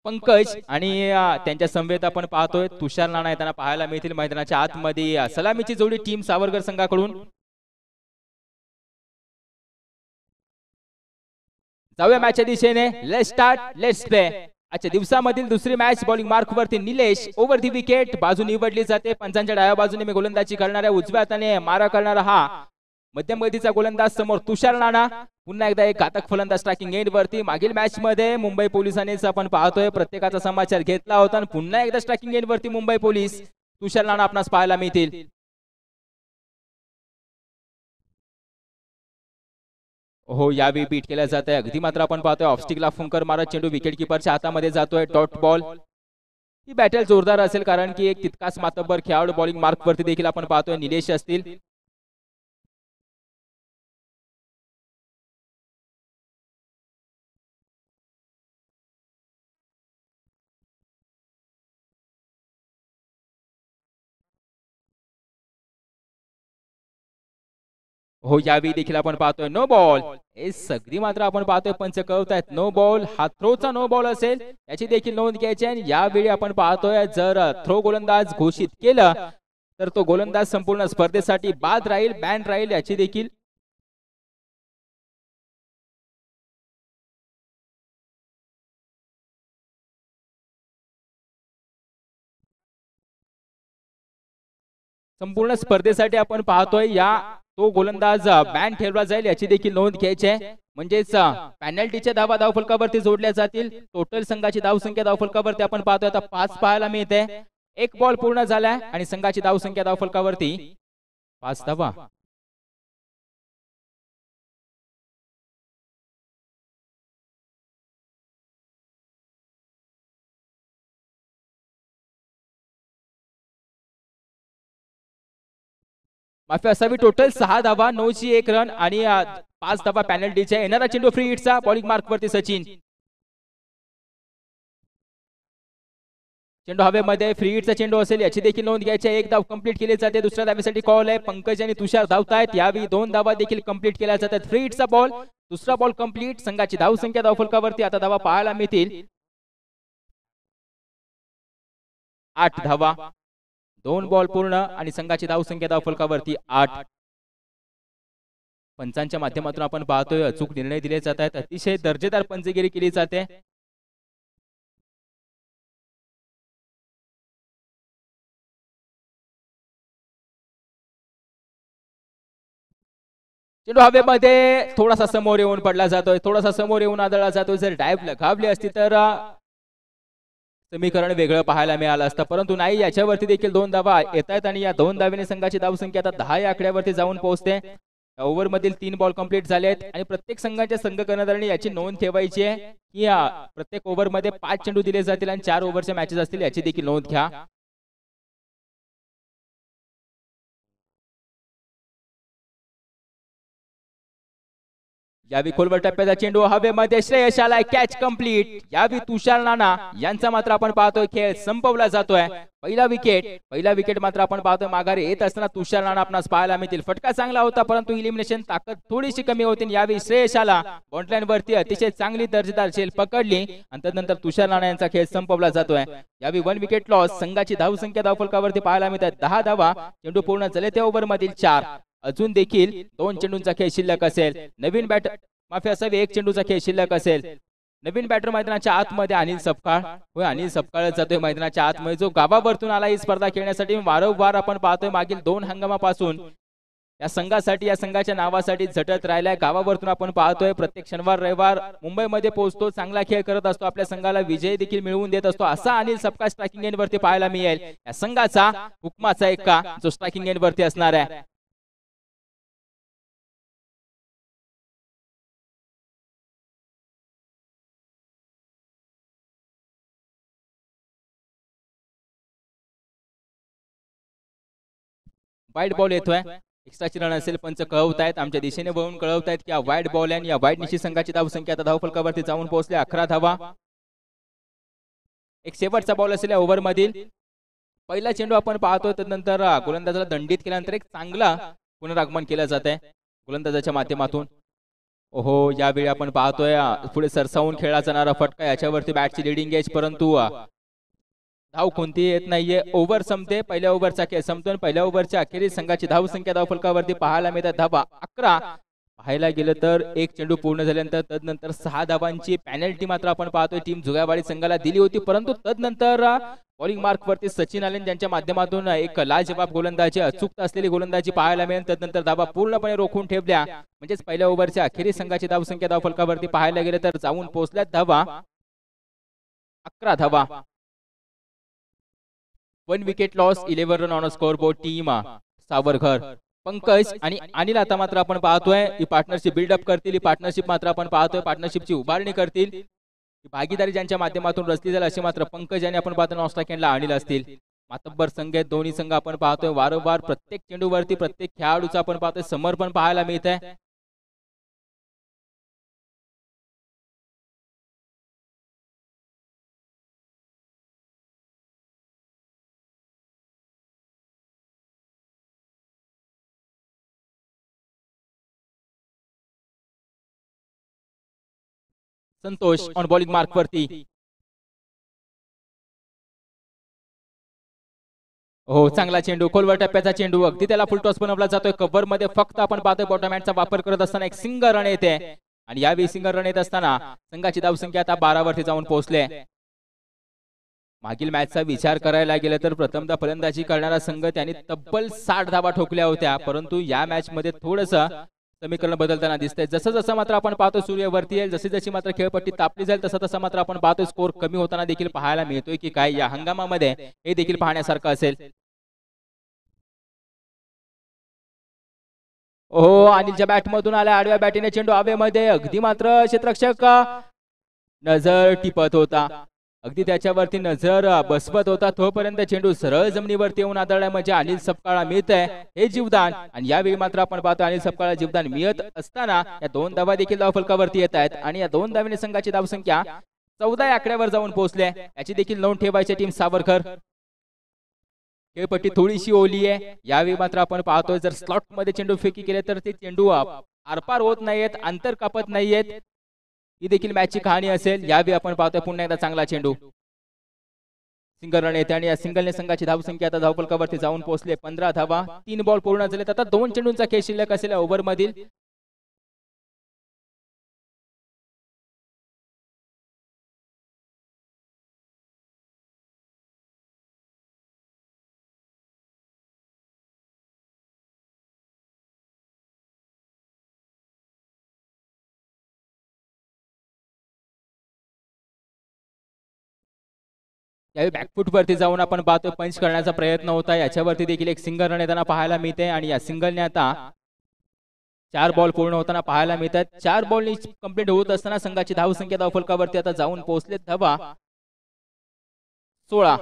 पंकज आणि त्यांच्या समवेत आपण पाहतोय तुषार नाना येताना पाहायला मिळतील मैदानाच्या आतमध्ये. सलामीची जोडी टीम सावरकर संघाकडून. जाऊया मॅचच्या दिशेने. Let's start, let's play. आजच्या दिवसामधील दुसरी मॅच. बॉलिंग मार्क वरती निलेश. Over the wicket. बाजू निवडली जाते. पंचांच्या डाव्या बाजूने गोलंदाजी करणाऱ्या उजव्या हाताने मारा करणारा हा मध्यम गतीचा गोलंदाज समोर तुषार नाना. पुन्हा एकदा एक घातक फलंदाज स्ट्रायकिंग एंड वरती. मागील मॅच मध्ये मुंबई पोलिसांनीच आपण पाहतोय प्रत्येकाचा समाचार घेतला होता आणि पुन्हा एकदा स्ट्रायकिंग एंड वरती मुंबई पोलीस. तुषार नाना आपणास पाहायला मिळतील. हो, यावेळी बीट केल्या जात आहे. अगदी मात्र आपण पाहतोय ऑफस्टिकला फुंकर मारत चेंडू विकेट किपरच्या हातामध्ये जातोय. Dot ball. ही बॅटल जोरदार असेल कारण की एक तितकाच मातब्बर खेळाडू बॉलिंग मार्क वरती देखील आपण पाहतोय निलेश असतील. हो, यावेळी देखील आपण पाहतोय नो बॉल. हे सगळी मात्र आपण पाहतोय पंच कळवतायत नो बॉल. हा थ्रोचा नो बॉल असेल याची देखील नोंद घ्यायची आहे. यावेळी आपण पाहतोय जर थ्रो गोलंदाज घोषित केलं तर तो गोलंदाज संपूर्ण स्पर्धेसाठी बाद राहील, बॅन राहील याची देखील. संपूर्ण स्पर्धेसाठी आपण पाहतोय या तो गोलंदाज बॅन ठेवला जाईल याची देखील नोंद घ्यायची आहे. म्हणजेच पॅनल्टीच्या धावा धावफलकावरती जोडल्या जातील. टोटल संघाची धावसंख्या धावफलकावरती आपण पाहतोय आता 5 पाहायला मिळते. एक बॉल पूर्ण झालाय आणि संघाची धावसंख्या धावफलकावरती 5 धावा. माफी असावी. टोटल 6 धावा, 9 ची 1 रन आणि 5 धावा पॅनल्टीच्या. येणारा चेंडू फ्री हिटचा. बॉलिंग मार्क वरती सचिन. चेंडू हवेमध्ये फ्री हिटचा चेंडू असेल याची देखील नोंद घ्यायची आहे. एक धाव कंप्लीट केली जाते. दुसऱ्या धावेसाठी कॉल आहे. पंकज आणि तुषार धावतायत. यावेळी 2 धावा देखील कंप्लीट केल्या जातात. फ्री हिटचा बॉल. दुसरा बॉल कंप्लीट. संघाची धावसंख्या धावफलकावरती आता धावा पाहायला मिळतील 8 धावा. 2 बॉल पूर्ण आणि संघाची धावसंख्या धावफलकावरती 8. पंचांच्या माध्यमातून आपण पाहतोय अचूक निर्णय दिले जात आहेत. अतिशय दर्जेदार पंचगिरी केली जाते. चेंडू हवेमध्ये थोडासा समोर येऊन पडला जातोय. थोडासा समोर येऊन आदळला जातोय. जर डायव्ह लगावली असती तर समीकरण वेगळं पाहायला मिळालं असतं, परंतु नाही. याच्यावरती देखील 2 धावा येत आहेत आणि या 2 धावेने संघाची धावसंख्या आता 10 या आकड्यावरती जाऊन पोहोचते. ओव्हर मधील 3 बॉल कंप्लीट झाले आहेत आणि प्रत्येक संघाच्या संघ कर्णधारांनी याची नोंद ठेवायची आहे की प्रत्येक ओव्हर मध्ये 5 चेंडू दिले जातील आणि 4 ओव्हरच्या मॅचेस असतील याची देखील नोंद घ्या. यावी खोलवर टप्प्याचा चेंडू हवेमध्ये श्रेयश आलाय, कॅच कंप्लीट. यावी तुषार नाना यांचा मात्र आपण पाहतोय खेळ संपवला जातोय. पहिला विकेट मात्र आपण पाहतोय माघारी येत असताना तुषार नाना आपणास पाहायला मिळतील. फटका चांगला होता परंतु इलिमिनेशन ताकद थोडीशी कमी होती. यावी श्रेयश आला बॉन्डलाईन वरती अतिशय चांगली दर्जेदार झेल पकडली आणि त्यानंतर तुषार नाना यांचा खेळ संपवला जातोय. यावी 1 विकेट लॉस. संघाची धावसंख्या धावफलकावरती पाहायला मिळतात 10 धावा. चेंडू पूर्ण झाले त्या ओव्हर मधील 4. अजून देखील 2 चेंडूंचा खेळ शिल्लक असेल. नवीन बॅट माफी असावी 1 चेंडूचा खेळ शिल्लक असेल. नवीन बॅटर मैदानाच्या आतमध्ये अनिल सपकाळ. होय, अनिल सपकाळ जातोय मैदानाच्या आतमध्ये, जो गावावरतून आला ही स्पर्धा खेळण्यासाठी. वारंवार आपण पाहतोय मागील 2 हंगामापासून या संघासाठी, या संघाच्या नावासाठी झटत राहिलाय. गावावरतून आपण पाहतोय प्रत्येक शनिवार रविवार मुंबईमध्ये पोहोचतो, चांगला खेळ करत असतो, आपल्या संघाला विजय देखील मिळवून देत असतो. असा अनिल सपकाळ स्ट्रायकिंग एंड वरती पाहायला मिळेल. या संघाचा हुकमाचा एक्का जो स्ट्रायकिंग एंड वरती असणार आहे. वाईट बॉल येतोय. एक्स्ट्राची रन असेल पंच कळवतायत, आमच्या दिशेने वळून कळवतायत की वाईट बॉल आहे. या वाईट निशी संघाची धावसंख्या आता धावफलकावरती जाऊन पोहोचले 11 धावा. एक शेवटचा बॉल असेल या ओव्हर मधील. पहिला चेंडू आपण पाहतोय, त्यानंतर गोलंदाजाला दंडित केल्यानंतर एक चांगला पुनरागमन केलं जात आहे गोलंदाजाच्या माध्यमातून. ओहो, यावेळी आपण पाहतोय पुढे सरसावून खेळला जाणारा फटका, याच्यावरती बॅटची लिडिंग एज, परंतु धाव कोणती येत नाहीये. ओव्हर संपते, पहिल्या ओव्हरचा खेळ संपतो. पहिल्या ओव्हरच्या अखेरीस संघाची धावसंख्या धावफलकावरती पाहायला मिळतात धावा 11. पाहायला गेलं तर 1 चेंडू पूर्ण झाल्यानंतर तदनंतर 6 धावांची पॅनल्टी मात्र आपण पाहतोय टीम जुगावाडी संघाला दिली होती, परंतु तदनंतर बॉलिंग मार्क वरती सचिन आले, ज्यांच्या माध्यमातून एक लाजवाब गोलंदाजी, अचूकता असलेली गोलंदाजी पाहायला मिळेल. तदनंतर धावा पूर्णपणे रोखून ठेवल्या. म्हणजेच पहिल्या ओव्हरच्या अखेरीस संघाची धावसंख्या धावफलकावरती पाहायला गेलं तर जाऊन पोहोचल्यात धावा 11 धावा. 1 wicket loss, 11 run on score board. Team Savarkar, Pankaj आणि अनिल आता मात्र आपण पाहतोय ही पार्टनरशिप बिल्डअप करतील. ही पार्टनरशिप मात्र आपण पाहतोय पार्टनरशिपची उभारणी करतील. ही भागीदारी ज्यांच्या माध्यमातून रचली जाईल असे मात्र पंकज आणि आपण पाहतो नॉस्ट्राकेंडला अनिल असतील. मातब्बर संघ आहेत दोन्ही संघ. आपण पाहतोय वारंवार प्रत्येक चेंडूवरती प्रत्येक खेळाडूचं आपण पाहतोय समर्पण पाहायला मिळत आहे. संतोष ऑन बॉलिंग मार्क वरती. हो, चांगला चेंडू, खोलवर टप्प्याचा चेंडू, अगदी त्याला फुल टॉस बनवला जातोय. कव्हर मध्ये फक्त आपण पाहतोय बॉटम हँडचा वापर करत असताना एक सिंगल रन येते आणि यावेळी सिंगल रन येत असताना संघाची धावसंख्या आता 12 वरती जाऊन पोहोचले. मागील मॅचचा विचार करायला गेलं तर प्रथमतः फलंदाजी करणारा संघ त्यांनी तब्बल 60 धावा ठोकल्या होत्या, परंतु या मॅच मध्ये थोडंसं समीकरण बदलताना दिसतंय. जसं जसं मात्र आपण पाहतो सूर्य वरती येईल, जशी जशी मात्र खेळपट्टी तापली जाईल तसं तसं मात्र आपण पाहतो स्कोर कमी होताना देखील पाहायला मिळतोय की काय या हंगामामध्ये हे देखील पाहण्यासारखं असेल. ओहो, अनिलच्या बॅटमधून आला आडव्या बॅटीने चेंडू हवेमध्ये, अगदी मात्र क्षेत्ररक्षक नजर टिपत होता, अगदी त्याच्यावरती नजर बसवत होता, तोपर्यंत चेंडू सरळ जमिनीवरती येऊन आदळला. म्हणजे अनिल सपकाळला मिळत आहे हे जीवदान आणि यावेळी मात्र आपण पाहतो अनिल सपकाळला जीवदान मिळत असताना या 2 धावा देखील धावफलकावरती येत आहेत आणि या 2 धावांनी संघाची धावसंख्या 14 या आकड्यावर जाऊन पोहोचले. याची देखील नोंद ठेवायची टीम सावरकर. खेळपट्टी थोडीशी ओली आहे. यावेळी मात्र आपण पाहतोय जर स्लॉट मध्ये चेंडू फेकी केले तर ते चेंडू आरपार होत नाहीयेत, अंतर कापत नाहीयेत. ही देखील मॅचची कहाणी असेल. यावेळी आपण पाहतोय पुन्हा एकदा चांगला चेंडू, सिंगल रन येते आणि या सिंगलने संघाची धावसंख्या आता धावफलकावरती जाऊन पोहोचले 15 धावा. 3 बॉल पूर्ण झालेत. आता 2 चेंडूंचा खेळ शिल्लक असेल ओव्हर मधील. यावेळी बॅकफुट वरती जाऊन आपण पाहतोय पंच करण्याचा प्रयत्न होता, याच्यावरती देखील एक सिंगल रन येताना पाहायला मिळते आणि या सिंगलने आता 4 बॉल पूर्ण होताना पाहायला मिळतात. 4 बॉल कंप्लीट होत असताना संघाची धावसंख्या धावफलकावरती आता जाऊन पोहोचले धावा 16.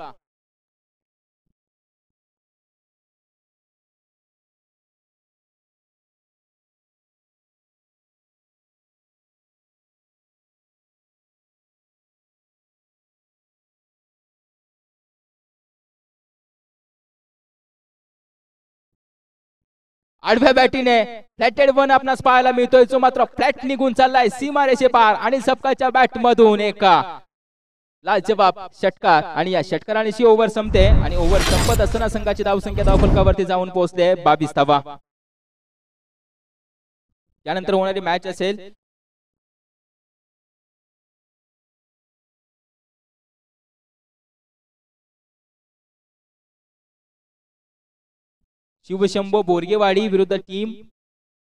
आडव्या बॅटीने फ्लॅटेड वन आपणास पाहायला मिळतोय, जो मात्र फ्लॅट निघून चाललाय सीमारेषे पार आणि सबकाच्या बॅट मधून एक लाजवाब षटकार आणि या षटकारांशी ओव्हर संपते आणि ओव्हर संपत असताना संघाची धावसंख्या धावफलकावरती जाऊन पोहोचते 22 धावा. यानंतर होणारी मॅच असेल शिवशंभो बोरगेवाडी विरुद्ध टीम.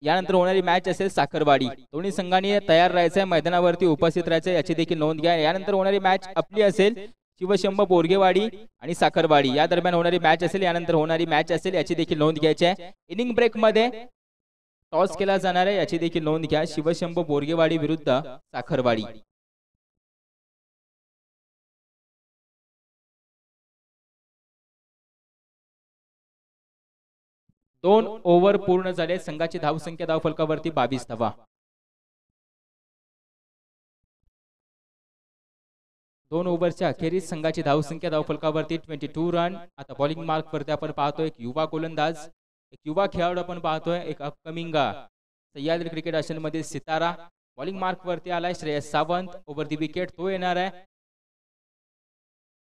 यानंतर होणारी मॅच असेल साखरवाडी. दोन्ही संघांनी तयार राहायचंय, मैदानावरती उपस्थित राहायचंय, याची देखील नोंद घ्या. यानंतर होणारी मॅच आपली असेल शिवशंभो बोरगेवाडी आणि साखरवाडी या दरम्यान होणारी मॅच असेल. यानंतर होणारी मॅच असेल, याची देखील नोंद घ्यायची आहे. इनिंग ब्रेक मध्ये टॉस केला जाणार आहे, याची देखील नोंद घ्या. शिवशंभो बोरगेवाडी विरुद्ध साखरवाडी. दोन ओव्हर पूर्ण झाले. संघाची धावसंख्या धावफलकावरती 22 धावा. दोन ओव्हरच्या अखेरीस संघाची धावसंख्या धावफलकावरती 22 रन. आता बॉलिंग मार्क वरती आपण पाहतोय एक युवा गोलंदाज, एक युवा खेळाडू आपण पाहतोय, एक अपकमिंग सह्याद्री क्रिकेट आशियन मध्ये सितारा. बॉलिंग मार्क वरती आलाय Shreyas Sawant. Over the wicket तो येणार आहे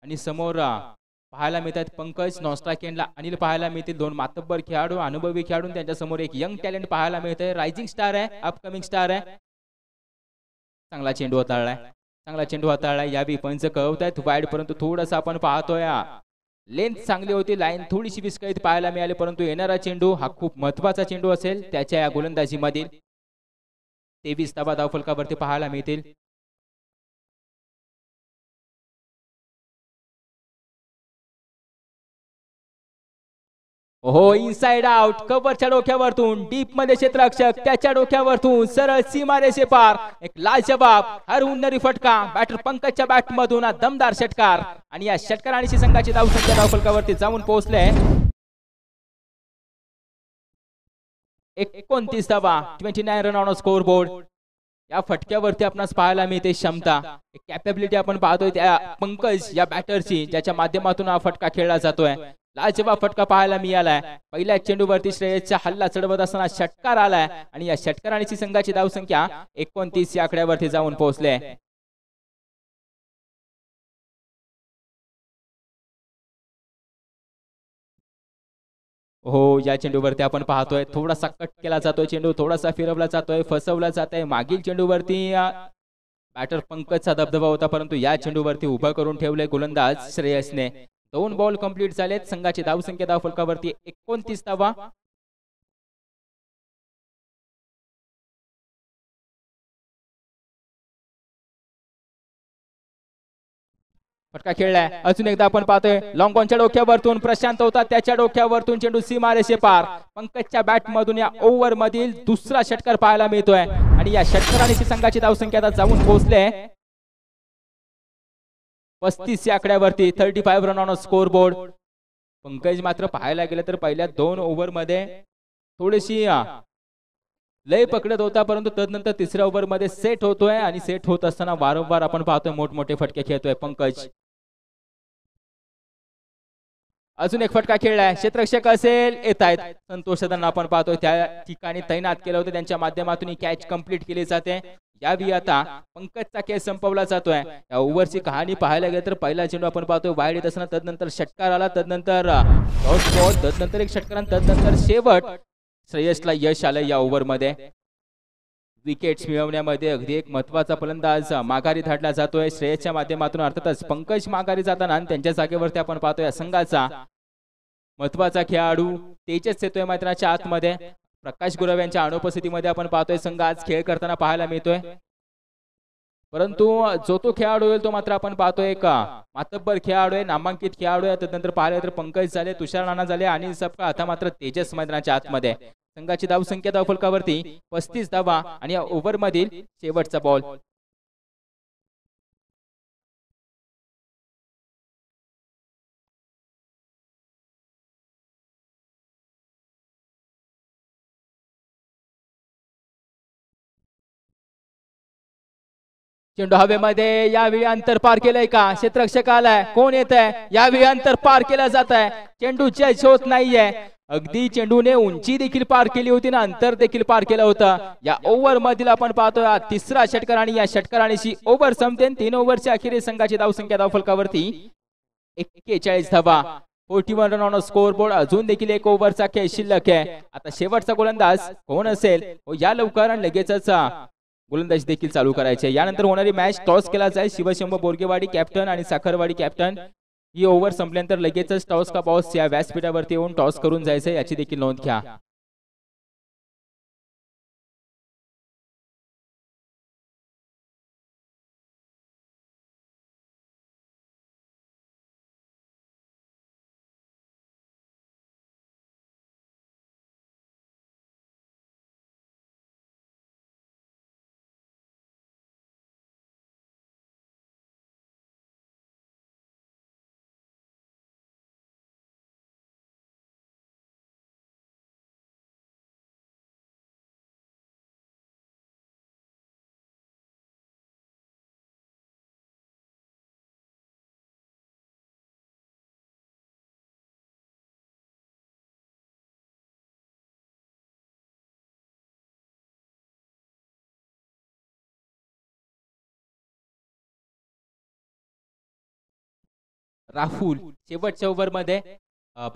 आणि समोर पाहायला मिळतात पंकज. नॉस्ट्राइक एंडला अनिल पाहायला मिळतील. दोन मातब्बर खेळाडू, अनुभवी खेळाडू. त्यांच्या समोर एक यंग टॅलेंट पाहायला मिळतंय. रायझिंग स्टार आहे, अपकमिंग स्टार आहे. चांगला चेंडू हाताळलाय, चांगला चेंडू हाताळलाय. यावी पंच कळवतायत वाईड, परंतु थोडासा आपण पाहतोय लेंथ चांगली होती, लाईन थोडीशी विस्कळीत पाहायला मिळाली, परंतु येणारा चेंडू हा खूप महत्वाचा चेंडू असेल त्याच्या या गोलंदाजीमधील. 23 धावा धावफलकावरती पाहायला मिळतील. हो, इनसाइड आउट. कव्हरच्या डोक्यावरतून डीप मध्ये क्षेत्ररक्षक त्याच्या डोक्यावरतून सरळ सीमारेषे पार एक लाजवाब हरहुन्नरी फटका. बॅटर पंकजच्या बॅट मधून हा दमदार षटकार आणि या षटकारांशी संघाची धावसंख्या धावफलकावरती जाऊन पोहोचले 29 धावा. 29 रन ऑन स्कोर बोर्ड. या फटक्यावरती आपणास पाहायला मिळते क्षमता, एक कॅपेबिलिटी आपण पाहतोय त्या पंकज या बॅटरची, ज्याच्या माध्यमातून हा फटका खेळला जातोय. लाजवाब फटका पाहायला मिळालाय. पहिल्या चेंडूवरती श्रेयसचा हल्ला चढवत असताना षटकार आलाय आणि या षटकारांची संघाची धावसंख्या 29 या आकड्यावरती जाऊन पोहोचले. हो, या चेंडूवरती आपण पाहतोय थोडासा कट केला जातोय चेंडू, थोडासा फिरवला जातोय, फसवला जातोय. मागील चेंडूवरती बॅटर पंकजचा दबदबा होता, परंतु या चेंडूवरती उभा करून ठेवले गोलंदाज श्रेयसने. 2 बॉल कंप्लीट झालेत. संघाची धावसंख्या धावफलकावरती 29 धावा. फटका खेळलाय. अजून एकदा आपण पाहतोय लॉंग ऑनच्या डोक्यावरतून प्रशांत होता, त्याच्या डोक्यावरतून चेंडू सीमारेषे पार. पंकजच्या बॅट मधून या ओव्हर मधील दुसरा षटकार पाहायला मिळतोय आणि या षटकारांची संघाची धावसंख्या आता जाऊन पोहोचले 35 या आकड्यावरती. 35 run on score board. Pankaj मात्र पाहायला गेलं तर पहिल्या 2 ओव्हर मध्ये थोडीशी लय पकडत होता, परंतु तदनंतर तिसऱ्या ओव्हर मध्ये सेट होतोय आणि सेट होत असताना वारंवार आपण पाहतोय मोठमोठे फटके खेळतोय पंकज. अजून एक फटका खेळलाय. क्षेत्ररक्षक असेल येत आहेत संतोष सदांना आपण पाहतोय त्या ठिकाणी तैनात केलं होतं, त्यांच्या माध्यमातून ही कॅच कंप्लीट केली जाते. यावी आता पंकजचा खेळ संपवला जातोय. या ओव्हरची कहाणी पाहायला गेलं तर पहिला चेंडू आपण पाहतोय वाईड येत असताना तदनंतर षटकार आला, तदनंतर तदनंतर एक षटकार, तदनंतर शेवट श्रेयसला यश आलं या ओव्हर मध्ये. विकेट्स मिळवण्यामध्ये अगदी एक महत्वाचा फलंदाज माघारी धाडला जातोय श्रेयसच्या माध्यमातून. अर्थातच पंकज माघारी जाताना त्यांच्या जागेवरती आपण पाहतोय संघाचा महत्वाचा खेळाडू तेजस येतोय मैदानाच्या आतमध्ये. प्रकाश गुरव यांच्या अनुपस्थितीमध्ये आपण पाहतोय संघ आज खेळ करताना पाहायला मिळतोय, परंतु जो तो खेळाडू होईल तो मात्र आपण पाहतोय एक मातब्बर खेळाडू आहे, नामांकित खेळाडू आहे. त्यानंतर पाहिले तर पंकज झाले, तुषार राणा झाले आणि सबका आता मात्र तेजस मैदानाच्या आतमध्ये. संघाची धावसंख्या धावफलकावरती 35 धावा आणि या ओव्हर मधील शेवटचा बॉल. चेंडू हवेमध्ये. यावेळी अंतर पार केलंय का? क्षेत्ररक्षक आलाय, कोण येत आहे? यावेळी अंतर पार केलं जात आहे. चेंडू जज होत नाहीये. अगदी चेंडूने उंची देखील पार केली होती ना अंतर देखील पार केलं होतं. या ओव्हर मधील आपण पाहतोय तिसरा षटकार आणि या षटकारांशी ओव्हर संपते. 3 ओव्हरच्या अखेरीस संघाची धावसंख्या धावफलकावरती 41 धावा. 41 रन ऑन स्कोर बोर्ड. अजून देखील एक ओव्हरचा खेळ शिल्लक आहे. आता शेवटचा गोलंदाज कोण असेल या लवकर आणि लगेचच गोलंदाजी देखील चालू करायचे. यानंतर होणारी मॅच टॉस केला जाईल. शिवशंभ बोरगेवाडी कॅप्टन आणि साखरवाडी कॅप्टन. ही ओव्हर संपल्यानंतर लगेचच टॉस का बॉस या व्यासपीठावरती येऊन टॉस करून जायचं याची देखील नोंद घ्या. राहुल शेवटच्या ओव्हर मध्ये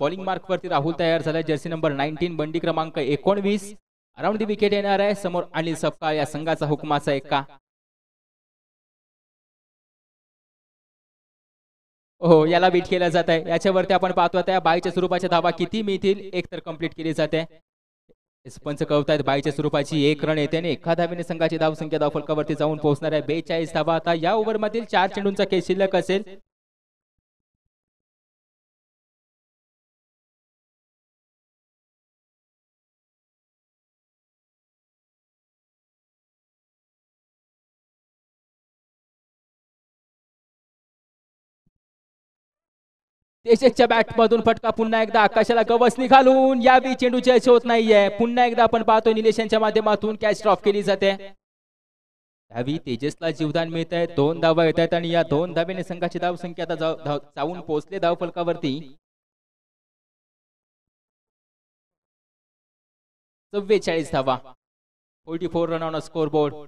बॉलिंग मार्क वरती राहुल तयार झाला. जर्सी नंबर 19 बंडी क्रमांक 19. अराउंड दी विकेट येणार आहे. समोर अनिल सपकाळ या संघाचा हुकमाचा एक्का. हो याला बीट केलं जात आहे. याच्यावरती आपण पाहतो त्या बाईच्या स्वरूपाच्या धावा किती मिळतील एक तर कंप्लीट केली जाते. पंच कळवतायत बाईच्या स्वरूपाची 1 रन येते आणि एका धावेने संघाची धावसंख्या धावफलकावरती जाऊन पोहोचणार आहे 42 धावा. आता या ओव्हर मधील 4 चेंडूंचा खेळ शिल्लक असेल. तेजसच्या बॅट मधून फटका पुन्हा एकदा आकाशाला गवसणी घालून यावी चेंडूची यश होत नाहीये. पुन्हा एकदा आपण पाहतो निलेश यांच्या माध्यमातून कॅच ड्रॉप केली जाते. यावी तेजसला जीवदान मिळत आहे. 2 धावा येत आहेत आणि या 2 धावेने संघाची धावसंख्या आता जाऊन पोहोचले धावफलकावरती 44 धावा. 44 रन ऑन स्कोर बोर्ड.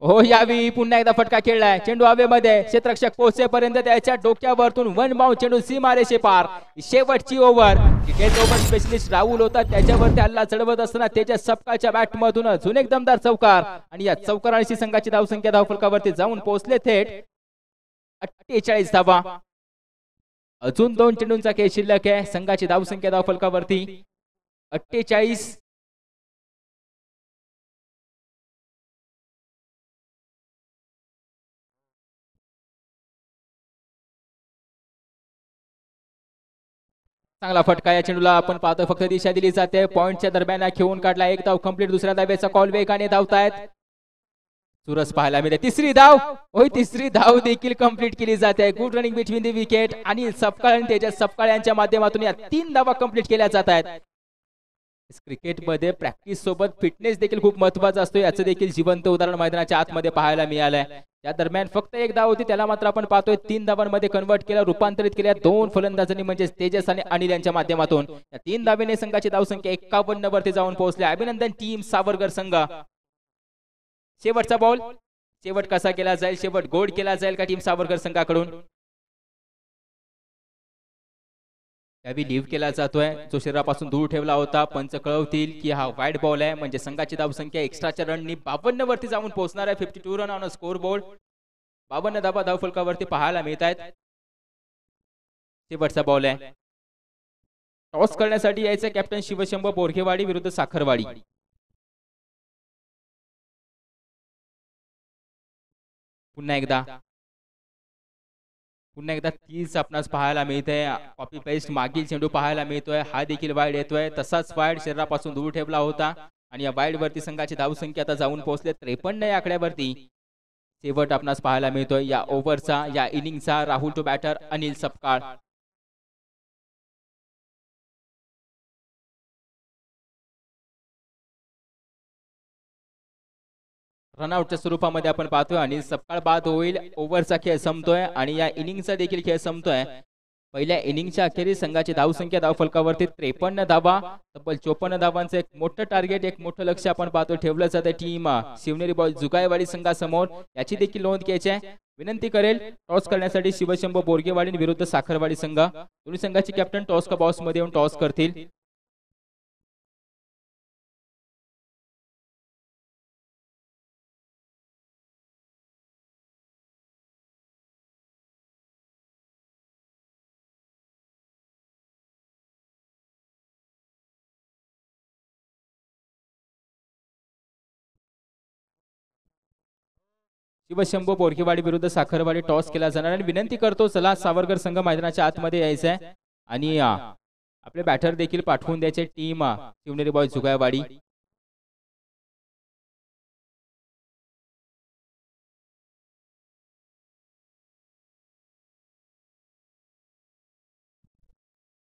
हो यावी पुन्हा एकदा फटका खेळलाय. चेंडू हवेमध्ये क्षेत्ररक्षक पोहोचेपर्यंत त्याच्या डोक्यावरतून 1 बाउंड चेंडू सीमारेषे पार. शेवटची over. Cricket over specialist Rahul होता त्याच्यावरती हल्ला चढवत असताना त्याच्या सपकाच्या बॅट मधून अजून एक दमदार चौकार आणि या चौकारांशी संघाची धावसंख्या धावफलकावरती जाऊन पोहोचले थेट 48 धावा. अजून 2 चेंडूंचा खेळ शिल्लक आहे. संघाची धावसंख्या धावफलकावरती 48. चांगला फटका या चेंडूला आपण पाहतो. फक्त दिशा दिली जाते. पॉइंटच्या दरम्यान खेळून काढला. 1 धाव कंप्लीट. दुसऱ्या धावेचा कॉल वेगाने धावतायत. सुरस पाहायला मिळते. तिसरी धाव. होय तिसरी धाव देखील कंप्लीट केली जाते. Good running between the wicket आणि सपकाळ आणि तेजस सपकाळ यांच्या माध्यमातून या 3 धावा कंप्लीट केल्या जात आहेत. क्रिकेट मध्ये प्रॅक्टिस सोबत फिटनेस देखील खूप महत्वाचा असतो. याचं देखील जिवंत उदाहरण मैदानाच्या आतमध्ये पाहायला मिळालंय. त्या दरम्यान फक्त 1 धाव होती त्याला मात्र आपण पाहतोय 3 धावांमध्ये कन्वर्ट केलं. रूपांतरित केल्या 2 फलंदाजांनी म्हणजे तेजस आणि अनिल यांच्या माध्यमातून. या 3 धावेने संघाची धावसंख्या 51 वरती जाऊन पोहोचली. अभिनंदन टीम सावरकर संघ. शेवटचा बॉल. शेवट कसा केला जाईल. शेवट गोड केला जाईल का टीम सावरकर संघाकडून. त्यावेळी लिव्ह केला जातोय. जो शरीरापासून दूर ठेवला होता. पंच कळवतील की हा वाईड बॉल आहे म्हणजे संघाची धावसंख्या एक्स्ट्राच्या रननी 52 वरती जाऊन पोहोचणार आहे. 52 रन ऑन स्कोर बोर्ड. 52 धावा धावफलकावरती पाहायला मिळत आहेत. शेवटचा बॉल आहे. टॉस करण्यासाठी यायचं कॅप्टन शिवशंभ बोरगेवाडी विरुद्ध साखरवाडी. पुन्हा एकदा तीच आपणास पाहायला मिळते. कॉपी पेस्ट मागील चेंडू पाहायला मिळतोय. हा देखील वाईड येतोय. तसाच वाईड शरीरापासून दूर ठेवला होता आणि या वाईड वरती संघाची धावसंख्या आता जाऊन पोहोचले 53 या आकड्यावरती. शेवट आपणास पाहायला मिळतोय या ओव्हरचा या इनिंगचा. Rahul to batter Anil Sapkal. रनआउटच्या स्वरूपामध्ये आपण पाहतोय आणि सपकाळ बाद होईल. ओव्हरचा खेळ संपतोय आणि या इनिंगचा देखील खेळ संपतोय. पहिल्या इनिंगच्या अखेरीस संघाची धावसंख्या धावफलकावरती 53 धावा, तब्बल 54 धावांचं एक मोठं टार्गेट, एक मोठं लक्ष आपण पाहतो ठेवलं जातं टीम शिवनेरी बॉयज जुगायवाडी संघासमोर. याची देखील नोंद घ्यायची आहे. विनंती करेल टॉस करण्यासाठी शिवशंभू बोरगेवाडी विरुद्ध साखरवाडी संघ. दोन्ही संघाचे कॅप्टन टॉस का बॉस मध्ये येऊन टॉस करतील. शिवशंभू बोरगेवाडी विरुद्ध साखरवाडी टॉस केला जाणार आणि विनंती करतो चला सावरकर संघ मैदानाच्या आतमध्ये यायचा आहे आणि आपले बॅटर देखील पाठवून द्यायचे टीम शिवनेरी बॉयज जुगायवाडी.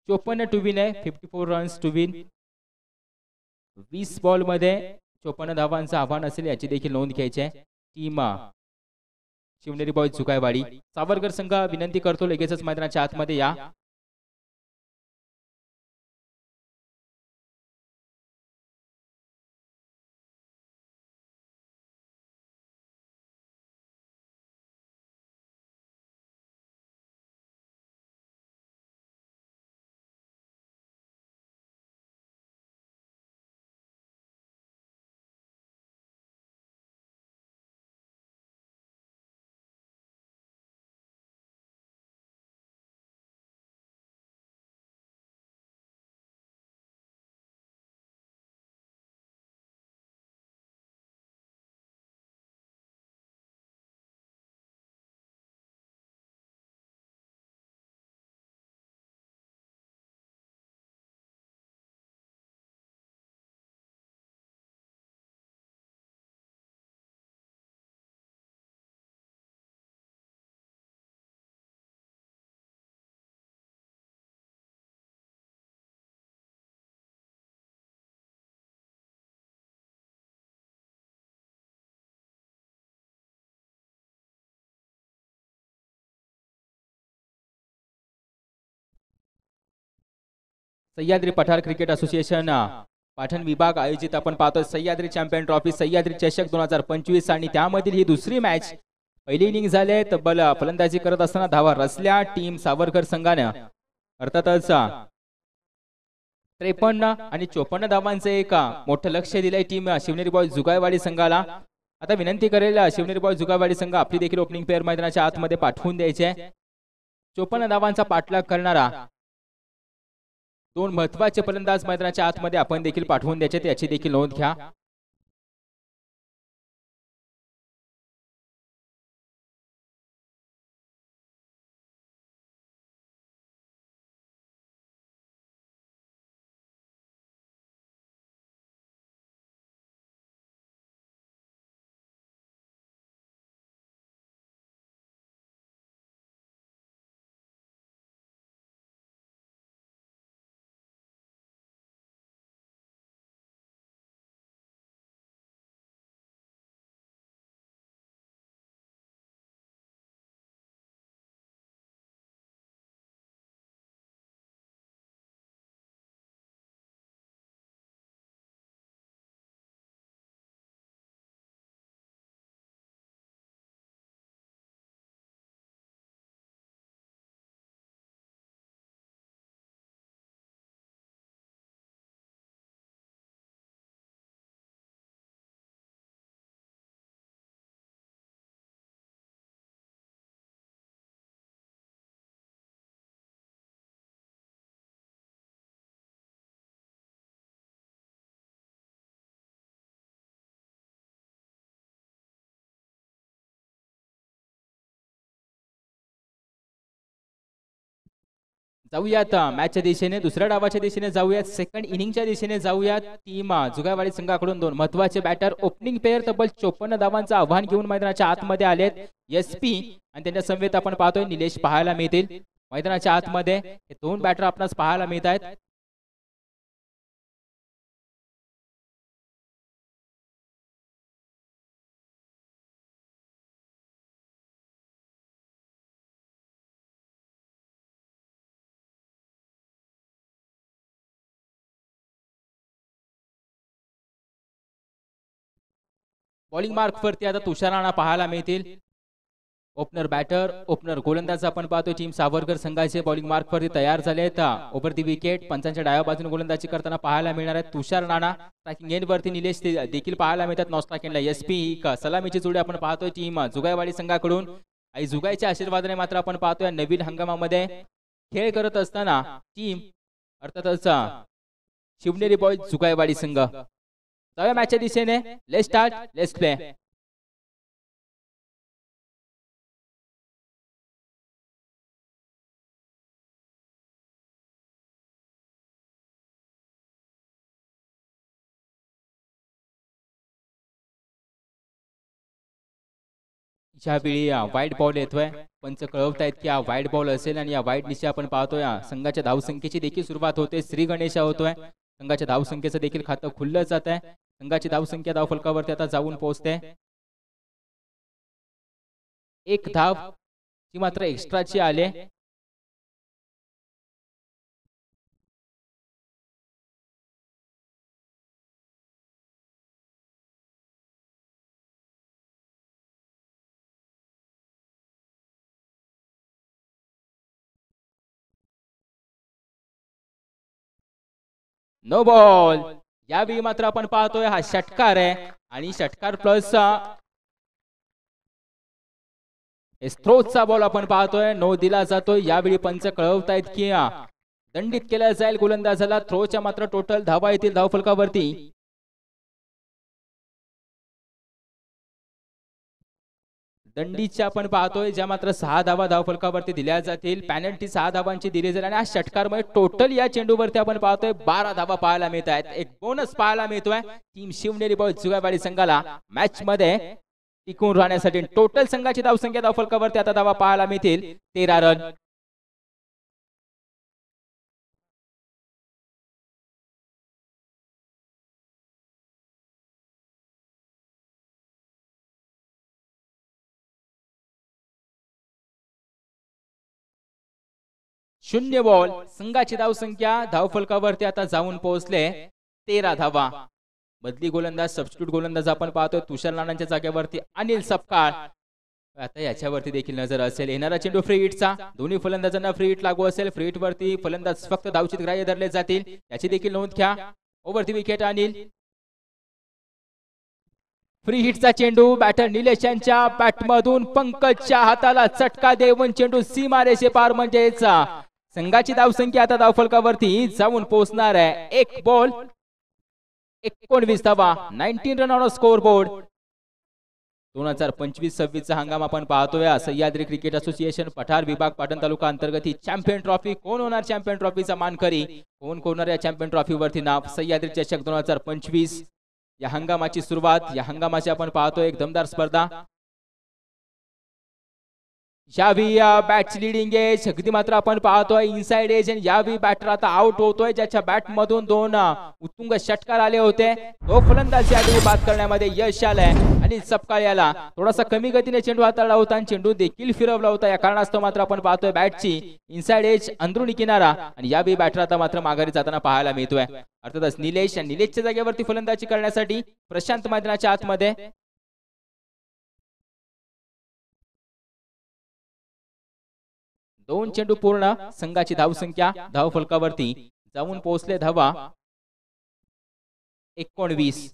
चोपन्न टू विन आहे, 54 रन्स टू विन. 20 बॉल मध्ये 54 धावांचं आव्हान असेल याची देखील नोंद घ्यायची आहे टीम शिवनेरी बॉयज जुगायवाडी. सावरकर संघ विनंती करतो लगेचच मैदानाच्या आतमध्ये या. सह्याद्री पठार क्रिकेट असोसिएशन पाटण विभाग आयोजित आपण पाहतो सह्याद्री चॅम्पियन ट्रॉफी सह्याद्री चषक 2025 आणि त्यामधील ही दुसरी मॅच. पहिली इनिंग झाले तब्बल फलंदाजी करत असताना धावा रचल्या टीम सावरकर संघाने. अर्थातच 53 आणि 54 धावांचं एक मोठं लक्ष दिलंय टीम शिवनेरी बॉयज जुगायवाडी संघाला. आता विनंती करेल शिवनेरी बॉयज जुगायवाडी संघ आपली देखील ओपनिंग पेअर मैदानाच्या आतमध्ये पाठवून द्यायचे. 54 धावांचा पाठलाग करणारा दोन महत्वाचे फलंदाज मैदानाच्या आतमध्ये आपण देखील पाठवून द्यायचे याची देखील नोंद घ्या. जाऊयात मॅचच्या दिशेने दुसऱ्या डावाच्या दिशेने जाऊयात सेकंड इनिंगच्या दिशेने जाऊयात. टीम जुगायवाडी संघाकडून दोन महत्वाचे बॅटर ओपनिंग पेअर तब्बल 54 धावांचं आव्हान घेऊन मैदानाच्या आतमध्ये आलेत. SP आणि त्यांच्या समवेत आपण पाहतोय निलेश पाहायला मिळतील मैदानाच्या आतमध्ये. हे दोन बॅटर आपणास पाहायला मिळत आहेत. बॉलिंग मार्क वरती आता तुषार राणा पाहायला मिळतील. ओपनर बॅटर ओपनर गोलंदाज आपण पाहतोय टीम सावरकर संघाचे बॉलिंग मार्क वरती तयार झालेत. ओव्हर दी विकेट पंचांच्या डाव्या बाजूने गोलंदाजी करताना पाहायला मिळणार आहे तुषार राणा. स्ट्रायकिंग एंड वरती निलेश देखील पाहायला मिळतात. नॉन स्ट्रायकिंगला एसपी सलामीची जोडी आपण पाहतोय टीम जुगायवाडी संघाकडून. आणि जुगायच्या आशीर्वादाने मात्र आपण पाहतोय नवीन हंगामामध्ये खेळ करत असताना टीम अर्थातच शिवनेरी बॉयज जुगायवाडी संघ. जाऊया मॅचच्या दिशेने. Let's start let's play. ज्यावेळी वाईट बॉल येतोय पंच कळवतायत की हा वाईट बॉल असेल आणि या वाईट निशी आपण पाहतोय संघाच्या धावसंख्येची देखील सुरुवात होते. श्री गणेशा होतोय. संघाच्या धावसंख्येचं देखील खातं खुललं जात आहे. संघाची धावसंख्या धावफलकावरती आता जाऊन पोहोचते. एक धाव ती मात्र एक्स्ट्राची आले. No ball. यावेळी मात्र आपण पाहतोय हा षटकार आहे आणि षटकार प्लस स्त्रोतचा बॉल आपण पाहतोय. नो दिला जातोय. यावेळी पंच कळवतायत की दंडित केला जाईल गोलंदाजाला. थ्रोच्या मात्र टोटल धावा येतील धावफलकावरती. दंडीच्या आपण पाहतोय ज्या मात्र 6 धावा धावफलकावरती दिल्या जातील. पॅनल्टी 6 धावांची दिली जाईल आणि हा षटकारमुळे टोटल या चेंडूवरती आपण पाहतोय 12 धावा पाहायला मिळत आहेत. एक बोनस पाहायला मिळतोय टीम शिवनेरी बॉयज जुगायवाडी संघाला मॅच मध्ये टिकून राहण्यासाठी. टोटल संघाची धावसंख्या धावफलकावरती आता धावा पाहायला मिळतील 13 रन. शून्य बॉल. संघाची धावसंख्या धावफलकावरती आता जाऊन पोहोचले 13 धावा. बदली गोलंदाज सबस्टिट्यूट गोलंदाज आपण पाहतोय तुषार राणांच्या जागेवरती अनिल सपकाळ. आता याच्यावरती देखील नजर असेल. येणारा चेंडू फ्री हिटचा. दोन्ही फलंदाजांना फ्री हिट लागू असेल. फ्री हिट वरती फलंदाज फक्त धावचित ग्राह्य धरले जातील याची देखील नोंद घ्या. Over the wicket Anil. Free हिटचा चेंडू बॅटर निलेश यांच्या बॅटमधून पंकजच्या हाताला चटका देऊन चेंडू सीमारेषे पार. म्हणजेच संघाची धावसंख्या आता धावफलकावरती जाऊन पोहोचणार आहे. एक बॉल 19 धावा. 19 रन ऑन स्कोर बोर्ड. 2025-26 चा हंगाम आपण पाहतोय. सह्याद्री क्रिकेट असोसिएशन पठार विभाग पाटण तालुका अंतर्गत ही चॅम्पियन ट्रॉफी. कोण होणार चॅम्पियन ट्रॉफीचा मानकरी. कोण होणार या चॅम्पियन ट्रॉफी वरती नाव. सह्याद्री चषक 2025 या हंगामाची सुरुवात. या हंगामाची आपण पाहतोय एक दमदार स्पर्धा. यावी बॅटची लिडिंग एज अगदी मात्र आपण पाहतोय इनसाइड एज. यावी बॅटर आता आउट होतोय ज्याच्या बॅट मधून 2 उत्तुंग षटकार आले होते. तो फलंदाज यावेळी बाद करण्यामध्ये यश आलंय आणि सपकाळ याला थोडासा कमी गतीने चेंडू हाताळला होता आणि चेंडू देखील फिरवला होता. या कारणास्तव मात्र आपण पाहतोय बॅटची इनसाइड एज अंदरुणी किनारा आणि यावी बॅटर आता मात्र माघारी जाताना पाहायला मिळतोय. अर्थातच निलेशच्या जागेवरती फलंदाजी करण्यासाठी प्रशांत मैदानाच्या आतमध्ये. दोन चेंडू पूर्ण. संघाची धावसंख्या धावफलकावरती जाऊन पोहोचले धावा 19.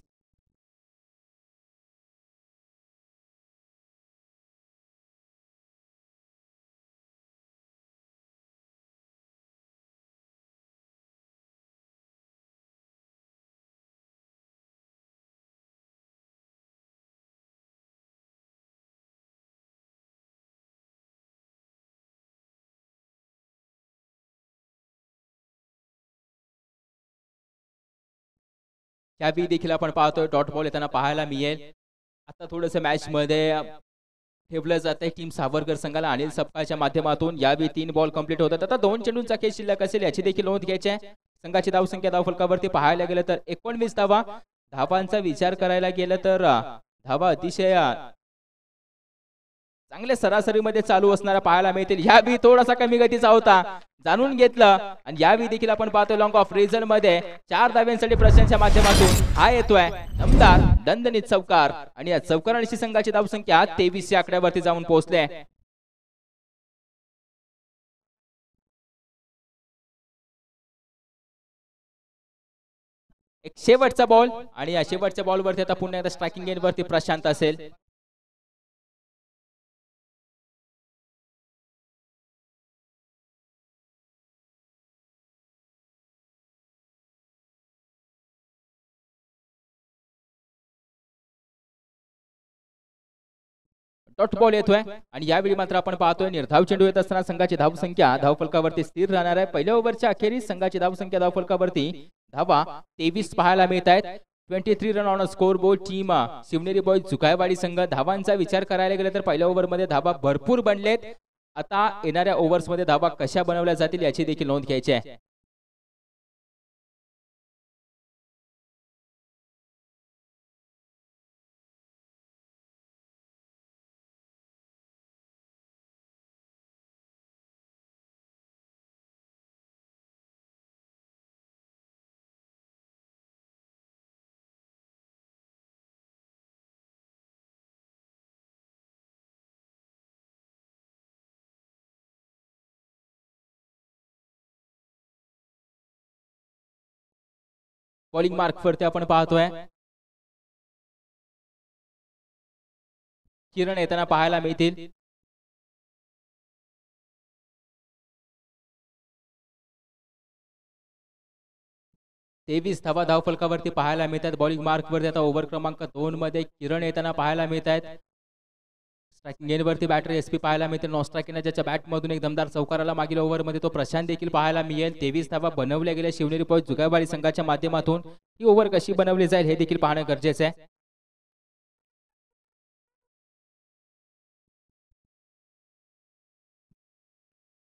यावेळी देखील आपण पाहतोय डॉट बॉल येताना पाहायला मिळेल. आता थोडंसं मॅच मध्ये ठेवलं जात आहे टीम सावरकर संघाला अनिल सपकाळच्या माध्यमातून. यावेळी 3 बॉल कंप्लीट होतात. आता 2 चेंडूंचा खेळ शिल्लक असेल याची देखील नोंद घ्यायची आहे. संघाची धावसंख्या धावफलकावरती पाहायला गेलं तर 19 धावा. धावांचा विचार करायला गेलं तर धावा अतिशय चांगल्या सरासरीमध्ये चालू असणारा पाहायला मिळतील. यावेळी थोडासा कमी गतीचा होता, जाणून घेतलं. आणि यावेळी देखील आपण पाहतोय लॉंग ऑफ रिझल्ट मध्ये 4 धाव्यांसाठी प्रशांतच्या माध्यमातून हा येतोय दमदार दणदणीत चौकार. आणि या चौकारांची संघाची धावसंख्या 23 या आकड्यावरती जाऊन पोहोचले. एक शेवटचा बॉल आणि या शेवटच्या बॉलवरती आता पुन्हा एकदा स्ट्रायकिंग एंड वरती प्रशांत असेल. डॉट बॉल येतोय आणि यावेळी मात्र आपण पाहतोय निर्धाव चेंडू येत असताना संघाची धावसंख्या धावफलकावरती स्थिर राहणार आहे. पहिल्या ओव्हरच्या अखेरीस संघाची धावसंख्या धावफलकावरती धावा 23 पाहायला मिळत आहेत. 23 run on a score board. Team Shivneri boys Jugaiwadi संघ. धावांचा विचार करायला गेला तर पहिल्या ओव्हरमध्ये धावा भरपूर बनलेत. आता येणाऱ्या ओव्हर्स मध्ये धावा कशा बनवल्या जातील याची देखील नोंद घ्यायची आहे. बॉलिंग मार्क वरती आपण पाहतोय किरण येताना पाहायला मिळतील. तेवीस धावा धावफलकावरती पाहायला मिळतात. बॉलिंग मार्क वरती आता ओव्हर क्रमांक 2 मध्ये किरण येताना पाहायला मिळत आहेत. स्ट्रायकिंग एंड वरती बॅटर एसपी पाहायला मिळते. नॉन स्ट्रायकिंग ज्याच्या बॅट मधून एक दमदार चौकाराला मागील ओव्हर मध्ये तो प्रशांत देखील पाहायला मिळेल. 23 धावा बनवल्या गेल्या शिवनेरी बॉयज जुगायवाडी संघाच्या माध्यमातून. ही ओव्हर कशी बनवली जाईल हे देखील पाहणं गरजेचं आहे.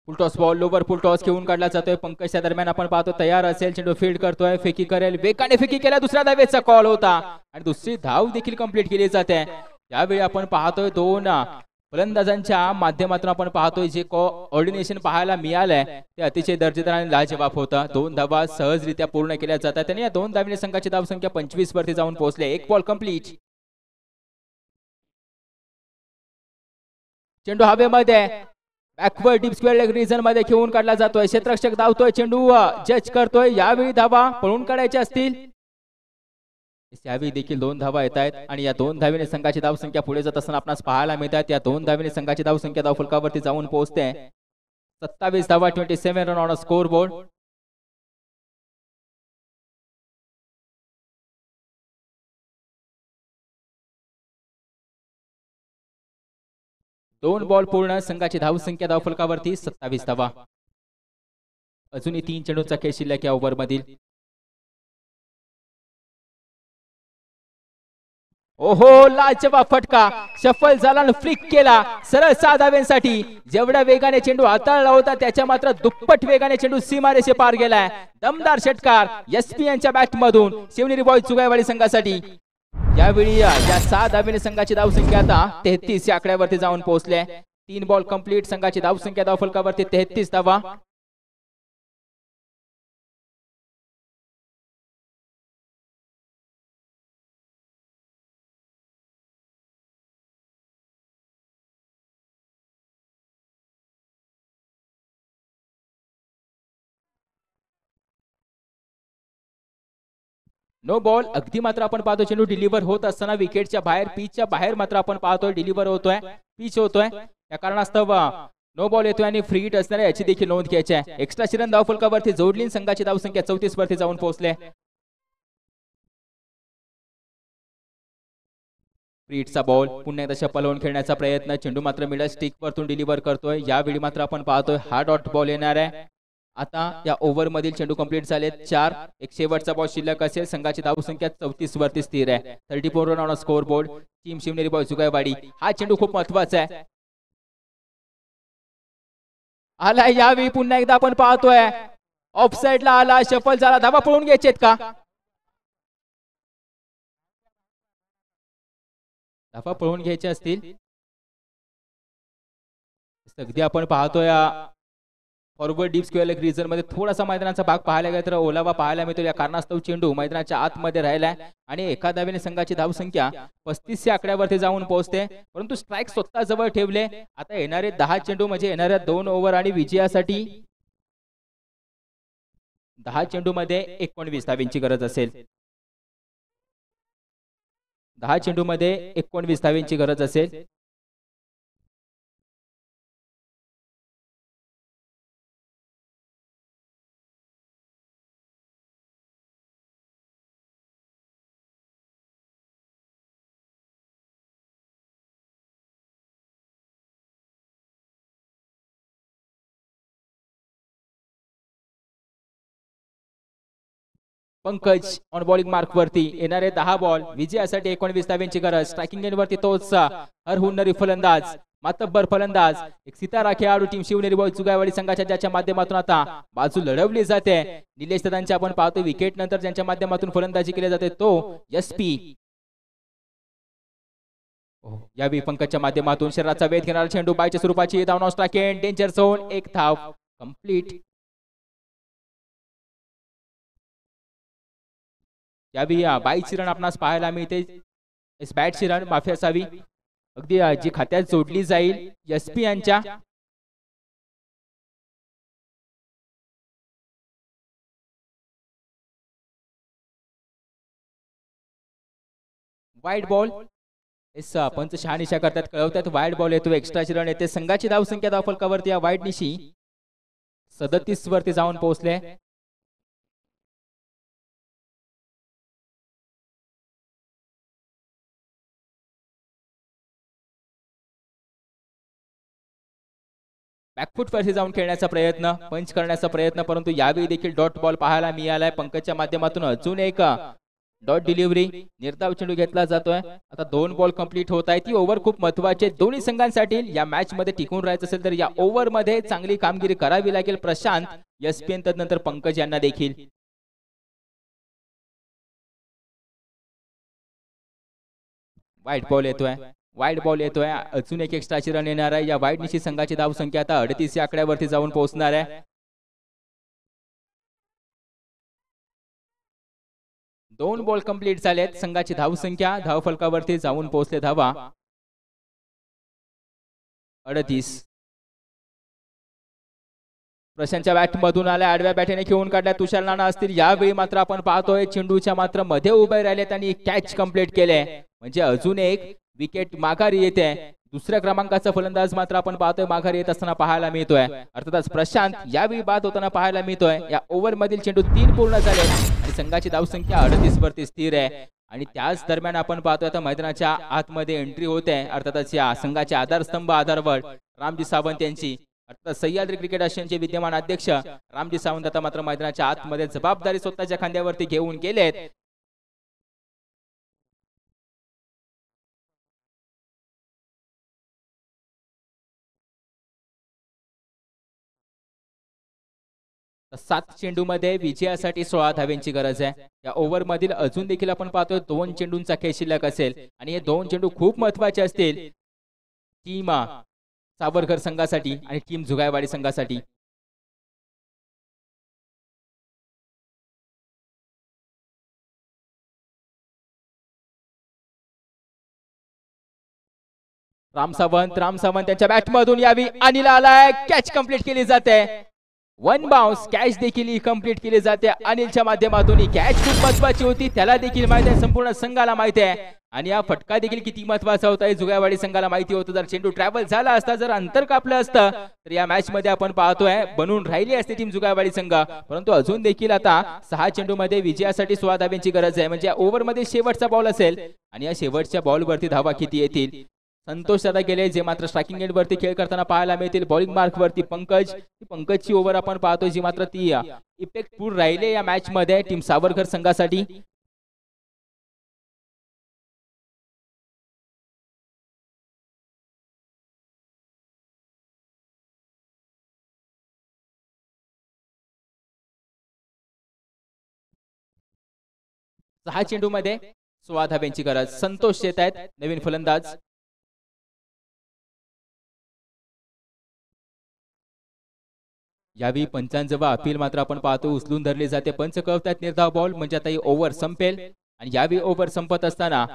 फुलटॉस बॉल लोवर फुलटॉस घेऊन काढला जातोय. पंकज त्या दरम्यान आपण पाहतो तयार असेल. चेंडू फील्ड करतोय. फेकी करेल. वेगाने फेकी केला. दुसऱ्या धावेचा कॉल होता आणि दुसरी धाव देखील कंप्लीट केली जाते. यावेळी आपण पाहतोय 2 फलंदाजांच्या माध्यमातून आपण पाहतोय जे कोऑर्डिनेशन पाहायला मिळालंय ते अतिशय दर्जेदार आणि लाजवाब होतं. 2 धावा सहजरित्या पूर्ण केल्या जातात आणि या 2 धावीने संघाची धावसंख्या 25 वरती जाऊन पोहोचले. एक बॉल कंप्लीट. चेंडू हवेमध्ये backward deep square leg region मध्ये घेऊन काढला जातोय. क्षेत्ररक्षक धावतोय. चेंडू जज करतोय. यावेळी धावा पळून काढायच्या असतील. यावेळी देखील 2 धावा येत आहेत आणि या 2 धावीने संघाची धावसंख्या पुढे जात असताना आपणास पाहायला मिळतात. या 2 धावीने संघाची धावसंख्या धावफलकावरती जाऊन पोहोचते 27 धावा. 27 run on a score board. दोन बॉल पूर्ण. संघाची धावसंख्या धावफलकावरती 27 धावा. अजूनही 3 चेंडूंचा खेळ शिल्लक या ओव्हर मधील. ओहो लाजवाब फटका. शफल झाला आणि फ्लिक केला सरळ 6 धाव्यांसाठी. जेवढ्या वेगाने चेंडू हाताळला होता त्याच्या मात्र दुप्पट वेगाने चेंडू सीमारेषे पार गेलाय. दमदार षटकार एसपी यांच्या बॅट मधून शिवनेरी बॉयज जुगायवाडी संघासाठी. यावेळी या 6 धावेने संघाची धावसंख्या आता 33 या आकड्यावरती जाऊन पोहोचले. 3 बॉल कंप्लीट. संघाची धावसंख्या धावफलकावरती 33 धावा. No ball. अगदी मात्र आपण पाहतो चेंडू डिलिव्हर होत असताना विकेटच्या बाहेर पिचच्या बाहेर मात्र आपण पाहतोय डिलिव्हर होतोय. पिच होतोय त्या कारणास्तव नो बॉल येतोय आणि फ्री हिट असणाऱ्या याची देखील नोंद घ्यायची आहे. एक्स्ट्रा शिरन धावफलकावरती जोडली. संघाची धावसंख्या 34 वरती जाऊन पोहोचले. फ्री हिटचा बॉल. पुन्हा एकदा पलवून खेळण्याचा प्रयत्न. चेंडू मात्र मिडल स्टिक वरतून डिलिव्हर करतोय. यावेळी मात्र आपण पाहतोय हा डॉट बॉल येणार आहे. आता या ओव्हर मधील चेंडू कंप्लीट झालेत 4. एक शेवटचा बॉल शिल्लक असेल. संघाची धावसंख्या 34 वरती स्थिर आहे. 34 run on score board. Team Shivneri boys Jugaiwadi. हा चेंडू खूप महत्वाचा आहे. आला यावेळी पुन्हा एकदा आपण पाहतोय ऑफ साइडला आला. शफल झाला. धावा पळून घ्यायचेत का? धावा पळून घ्यायचे असतील अगदी आपण पाहतोय forward deep square leg region मध्ये थोडासा मैदानाचा भाग पाहायला गेला तर ओलावा पाहायला मिळतो. या कारणास्तव चेंडू मैदानाच्या आतमध्ये राहिलाय आणि एका धावेने संघाची धावसंख्या 35 या आकड्यावरती जाऊन पोहोचते. परंतु स्ट्राईक स्वतः जवळ ठेवले. आता येणारे 10 चेंडू म्हणजे येणाऱ्या 2 ओव्हर आणि विजयासाठी 10 चेंडू मध्ये 19 धावेंची गरज असेल. 10 चेंडू मध्ये 19 धावेंची गरज असेल. पंकज ऑन बॉलिंग मार्क वरती येणारे 10 बॉल विजयासाठी 19 धावेंची गरज. स्ट्रायकिंग एंड वरती तोच हरहुन्नरी फलंदाज मातब्बर फलंदाज एक सितारा खेळाडू टीम शिवनेरी बॉयज जुगायवाडी संघाच्या ज्याच्या माध्यमातून आता बाजू लढवली जाते. निलेश दादांची आपण पाहतो विकेट नंतर ज्यांच्या माध्यमातून फलंदाजी केली जाते तो एसपी. यावेळी पंकजच्या माध्यमातून शरीराचा वेध घेणारा चेंडू बायच्या स्वरूपाची down on strike end danger zone. एक धाव कंप्लीट. यावेळी बाईची रन आपणास पाहायला मिळते. बॅटची रन माफी असावी अगदी जी खात्यात जोडली जाईल एसपी यांच्या. वाईड बॉल पंच शहानिशा करतात कळवतात. वाईड बॉल येतो एक्स्ट्राची रन येते. संघाची धावसंख्या धावफलकावरती या वाईड निशी 37 वरती जाऊन पोहोचले. बॅकफुट वरती जाऊन खेळण्याचा प्रयत्न पंच करण्याचा प्रयत्न परंतु यावेळी देखील डॉट बॉल पाहायला मिळालाय. पंकजच्या माध्यमातून अजून एक डॉट डिलिव्हरी निर्धाव चेंडू घेतला जातोय. आता 2 बॉल कंप्लीट होत आहे. ती ओव्हर खूप महत्वाची दोन्ही संघांसाठी. या मॅच मध्ये टिकून राहायचं असेल तर या ओव्हर मध्ये चांगली कामगिरी करावी लागेल. प्रशांत एसपीएन तदनंतर पंकज यांना देखील. वाईट बॉल येतोय. वाईड बॉल येतोय. अजून एक एक्स्ट्राची रन येणार आहे. या वाईड निशी संघाची धावसंख्या आता 38 या आकड्यावरती जाऊन पोहोचणार आहे. 2 बॉल कंप्लीट झालेत. संघाची धावसंख्या धावफलकावरती जाऊन पोहोचले धावा 38. प्रशांतच्या बॅट मधून आल्या आडव्या बॅटने खेळून काढल्या तुषार नाना असतील. यावेळी मात्र आपण पाहतोय चेंडूच्या मात्र मध्ये उभे राहिलेत आणि कॅच कंप्लीट केले. म्हणजे अजून एक विकेट माघारी येते. दुसऱ्या क्रमांकाचा फलंदाज मात्र आपण पाहतोय माघारी येत असताना पाहायला मिळतोय. अर्थातच प्रशांत यावेळी बाद होताना पाहायला मिळतोय. या ओव्हर मधील चेंडू 3 पूर्ण झाले आणि संघाची धावसंख्या 38 वरती स्थिर आहे. आणि त्याच दरम्यान आपण पाहतोय आता मैदानाच्या आतमध्ये एंट्री होते. अर्थातच या संघाचे आधारस्तंभ आधारवड रामजी सावंत यांची. अर्थात सह्याद्री क्रिकेट असोसिएशनचे विद्यमान अध्यक्ष रामजी सावंत आता मात्र मैदानाच्या आतमध्ये जबाबदारी स्वतःच्या खांद्यावरती घेऊन गेलेत. सात चेंडू मध्ये विजयासाठी 16 धावेंची गरज आहे. या ओव्हर मधील अजून देखील आपण पाहतोय 2 चेंडूंचा खेळ शिल्लक असेल आणि हे 2 चेंडू खूप महत्वाचे असतील टीम सावरकर संघासाठी आणि टीम जुगायवाडी संघासाठी. राम सावंत त्यांच्या बॅट मधून यावी अनिल आलाय. कॅच कंप्लीट केली जाते. 1 बाउन्स कॅच देखील कंप्लीट केली जाते अनिलच्या माध्यमातून. ही कॅच खूप महत्वाची होती त्याला देखील माहिती आहे संपूर्ण संघाला माहिती आहे. आणि हा फटका देखील किती महत्वाचा होता हे जुगायवाडी संघाला माहिती होतं. जर चेंडू ट्रॅव्हल झाला असता जर अंतर कापलं असतं तर या मॅच मध्ये आपण पाहतोय बनून राहिली असते टीम जुगायवाडी संघ. परंतु अजून देखील आता 6 चेंडू मध्ये विजयासाठी 16 धाव्यांची गरज आहे. म्हणजे ओव्हर मध्ये शेवटचा बॉल असेल आणि या शेवटच्या बॉल वरती धावा किती येतील. संतोष दादा गेले जे मात्र स्ट्रायकिंग एंड वरती खेळ करताना पाहायला मिळतील. बॉलिंग मार्क वरती पंकजची ओव्हर आपण पाहतोय जी मात्र ती इफेक्टफुल राहिले या मॅच मध्ये टीम सावरकर संघासाठी. सहा चेंडू मध्ये 16 धाव्यांची गरज. संतोष येत आहेत नवीन फलंदाज. यावेळी पंचांचं अपील मात्र आपण पाहतो उचलून धरले जाते. पंच कळवतात निर्धाव बॉल म्हणजे आता ही ओव्हर संपेल आणि यावेळी ओव्हर संपत असताना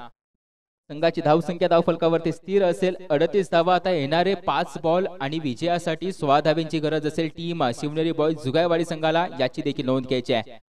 संघाची धावसंख्या धावफलकावरती स्थिर असेल 38 धावा. आता येणारे 5 बॉल आणि विजयासाठी 16 धाव्यांची गरज असेल टीम शिवनेरी बॉयज जुगायवाडी संघाला, याची देखील नोंद घ्यायची आहे.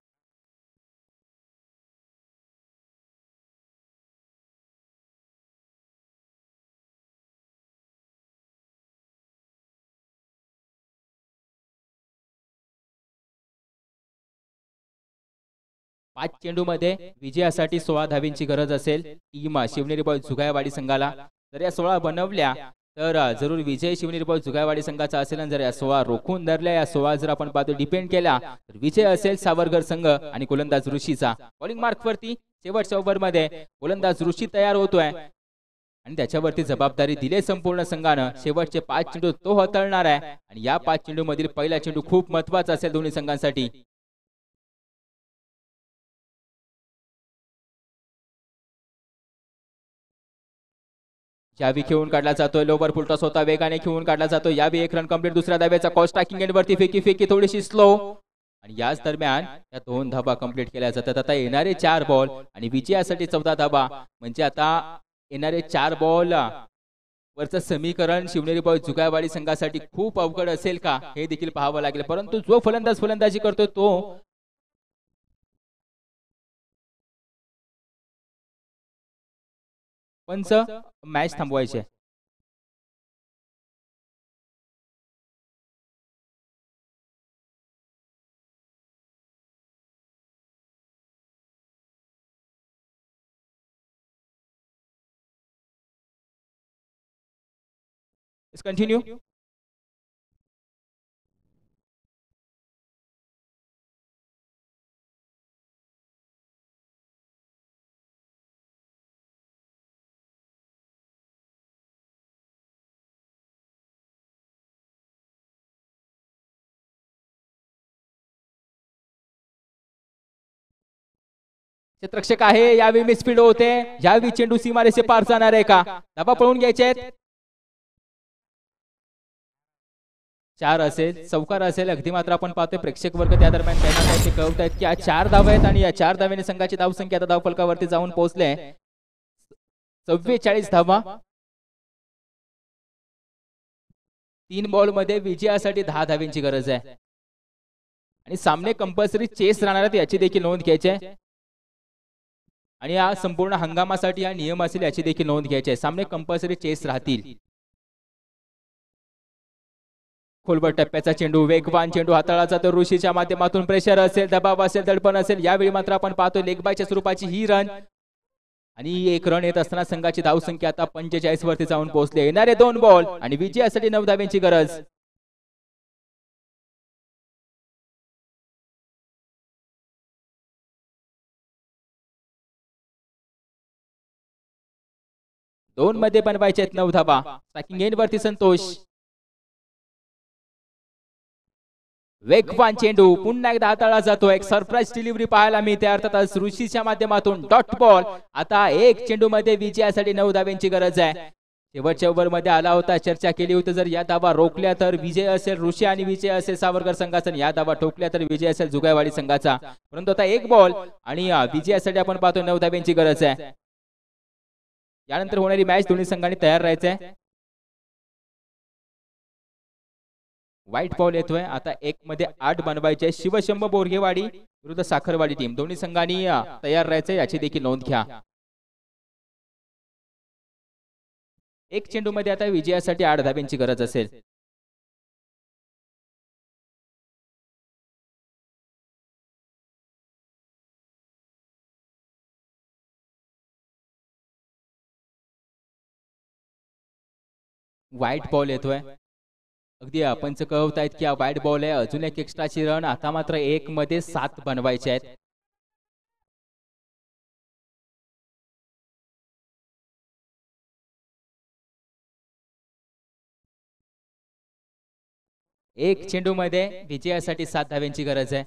पाच चेंडू मध्ये विजयासाठी 16 धाव्यांची गरज असेल टीम शिवनेरी बॉयज जुगायवाडी संघाला. जर या 16 बनवल्या तर जरूर विजय शिवनेरी बॉयज जुगायवाडी संघाचा असेल आणि जर या 16 रोखून धरल्या, या 16 जर आपण पाहतो डिपेंड केला तर विजय असेल सावरकर संघ आणि गोलंदाज ऋषीचा. बॉलिंग मार्क वरती शेवटच्या ओव्हर मध्ये गोलंदाज ऋषी तयार होतोय आणि त्याच्यावरती जबाबदारी दिले संपूर्ण संघानं. शेवटचे 5 चेंडू तो हाताळणार आहे आणि या 5 चेंडू मधील पहिला चेंडू खूप महत्वाचा असेल दोन्ही संघांसाठी. यावी खेळून काढला जातोय, लोवर फुलटॉस होता, वेगाने खेळून काढला जातो. यावी एक रन कंप्लीट. दुसऱ्या धाब्याचा कॉस्ट टाकिंग एंड वरती फेकी थोडीशी स्लो आणि याच दरम्यान या 2 धाबा कंप्लीट केल्या जातात. आता येणारे 4 बॉल आणि विजयासाठी 14 धाबा म्हणजे आता येणारे 4 बॉल वरचं समीकरण शिवनेरी बॉयज जुगायवाडी संघासाठी खूप अवघड असेल का हे देखील पाहावं लागेल. परंतु जो फलंदाजी करतोय तो पंच मॅच थांबवायचे. कंटिन्यू. क्षेत्ररक्षक आहे, यावेळी मिसफील्ड होते. यावेळी चेंडू सीमारेषे पार जाणार आहे का? धाबा पळून घ्यायचे आहेत. 4 असेल, चौकार असेल. अगदी मात्र आपण पाहतोय प्रेक्षक वर्ग त्या दरम्यान काही ना काही कळवत आहेत की या 4 धावा आहेत आणि या 4 धाव्याने संघाची धावसंख्या आता धावफलकावरती जाऊन पोहोचले 44 धावा. 3 बॉल मध्ये विजयासाठी 10 धाव्यांची गरज आहे आणि सामने कंपल्सरी चेस राहणार आहेत, याची देखील नोंद घ्यायची आहे. आणि या संपूर्ण हंगामासाठी हा नियम असेल, याची देखील नोंद घ्यायची आहे. सामने कंपल्सरी चेस राहतील. खोलवर टप्प्याचा चेंडू, वेगवान चेंडू हाताळला जातो ऋषीच्या माध्यमातून. प्रेशर असेल, दबाव असेल, दडपण असेल. यावेळी मात्र आपण पाहतो लेगबायच्या स्वरूपाची ही रन आणि एक रन येत असताना संघाची धावसंख्या आता 45 वरती जाऊन पोहोचली. येणारे 2 बॉल आणि विजयासाठी 9 धाव्यांची गरज. दोन मध्ये बनवायचे आहेत 9 धाबा. स्ट्रायकिंग एंड वरती संतोष. वेगवान चेंडू पुन्हा एकदा हाताळला जातो. एक सरप्राईज डिलिव्हरी पाहायला मिळते अर्थातच ऋषीच्या माध्यमातून. Dot ball. आता एक चेंडू मध्ये विजयासाठी 9 धाव्यांची गरज आहे. शेवटच्या ओव्हर मध्ये आला होता, चर्चा केली होती. जर या धावा रोखल्या तर विजय असेल ऋषी आणि विजय असेल सावरकर संघाचा. या धावा ठोकल्या तर विजय असेल जुगायवाडी संघाचा. परंतु आता एक बॉल आणि विजयासाठी आपण पाहतो 9 धाव्यांची गरज आहे. यानंतर होणारी मॅच दोन्ही संघांनी तयार राहायचंय. व्हाईट बॉल येतोय. आता 1 मध्ये 8 बनवायचे. शिवशंभ बोरगेवाडी विरुद्ध साखरवाडी टीम. दोन्ही संघांनी तयार राहायचंय, याची देखील नोंद घ्या. एक चेंडू मध्ये आता विजयासाठी 8 धाब्यांची गरज असेल. व्हाईट बॉल येतोय. अगदी पंच कळवतायत की हा व्हाईट बॉल आहे. अजून एक एक्स्ट्राची रन. आता मात्र 1 मध्ये 7 बनवायचे आहेत. एक चेंडू मध्ये विजयासाठी 7 धाव्यांची गरज आहे.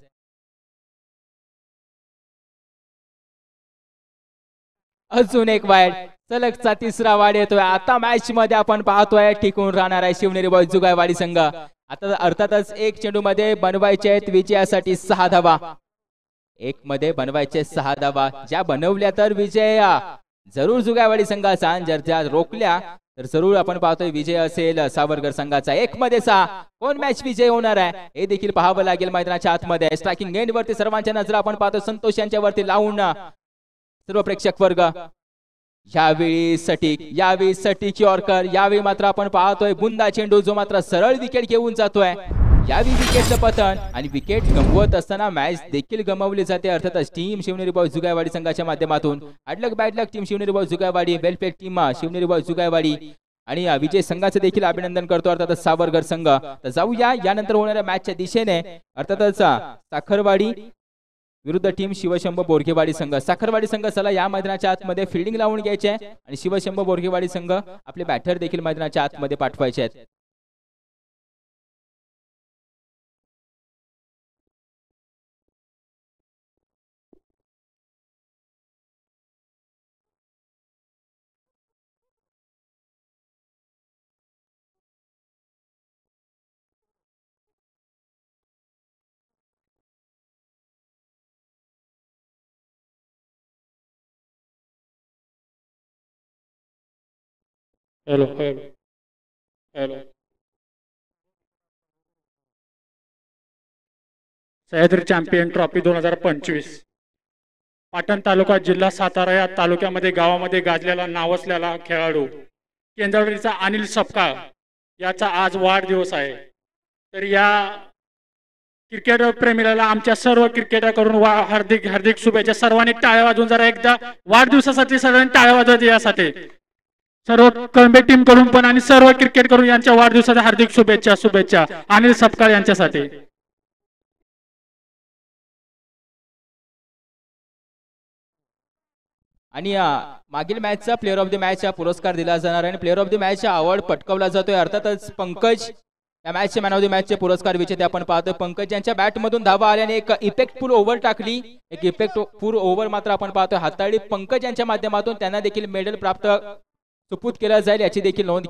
अजून एक वाईड. सलगचा तिसरा वाढ येतोय. आता मॅच मध्ये आपण पाहतोय टिकून राहणार आहे शिवनेरी बॉयज जुगायवाडी संघ. आता अर्थातच एक चेंडू मध्ये बनवायचे आहेत विजयासाठी 6 धावा. एक मध्ये बनवायचे 6 धावा. ज्या बनवल्या तर विजय जरूर जुगायवाडी संघाचा, जर त्या रोखल्या तर जरूर आपण पाहतोय विजय असेल सावरकर संघाचा. 1 मध्ये 6 कोण मॅच विजय होणार आहे हे देखील पाहावं लागेल मैदानाच्या आतमध्ये. स्ट्रायकिंग एंड वरती सर्वांच्या नजरा आपण पाहतो संतोष यांच्या वरती लावून सर्व प्रेक्षक वर्ग. यावेळी सटीक यॉर्कर. यावेळी मात्र आपण पाहतोय बुंदा चेंडू जो मात्र सरळ विकेट घेऊन जातोय. यावेळी विकेटचं पतन आणि विकेट गमवत असताना मॅच देखील गमावली जाते. अर्थातच टीम शिवनेरी बॉयज जुगायवाडी संघाच्या माध्यमातून hard luck bad luck team Shivneri boys Jugaiwadi, welfare team Shivneri boys Jugaiwadi आणि विजय संघाचे देखील अभिनंदन करतो अर्थातच सावरकर संघ. तर जाऊया यानंतर होणाऱ्या मॅचच्या दिशेने. अर्थातच साखरवाडी विरुद्ध टीम शिवशंभ बोरगेवाडी संघ. साखरवाडी संघ चला या मैदानाच्या आतमध्ये फिल्डिंग लावून घ्यायचे आणि शिवशंभ बोरगेवाडी संघ आपले बॅटर देखील मैदानाच्या आतमध्ये पाठवायचे आहेत. Hello hello hello. Sahyadri champion trophy 2025 Patan taluka जिल्हा सातारा या तालुक्यामध्ये गावामध्ये गाजलेला नावाजलेला खेळाडू केंद्रवाडीचा अनिल सपकाळ याचा आज वाढदिवस आहे. तर या क्रिकेट प्रेमीला आमच्या सर्व क्रिकेटरकडून हार्दिक हार्दिक शुभेच्छा. सर्वांनी टाळ्या वाजवून जरा एकदा वाढदिवसासाठी सर्वांनी टाळ्या वाजवत यासाठी सर्व कळंबे टीम कडून पण आणि सर्व क्रिकेट करून यांच्या वाढदिवसाच्या हार्दिक शुभेच्छा अनिल सपकाळ यांच्यासाठी. आणि मागील मॅचचा प्लेअर ऑफ द मॅच पुरस्कार दिला जाणार आहे आणि player of the match award पटकावला जातोय. अर्थातच पंकज या मॅचचे मॅन ऑफ द मॅचचे पुरस्कार विजेते आपण पाहतोय. पंकज यांच्या बॅट मधून धावा आल्याने एक इफेक्टफुल ओव्हर टाकली. एक इफेक्टफुल ओव्हर मात्र आपण पाहतोय हाताळली पंकज यांच्या माध्यमातून. त्यांना देखील मेडल प्राप्त सुपूत केला जाईल याची देखील नोंद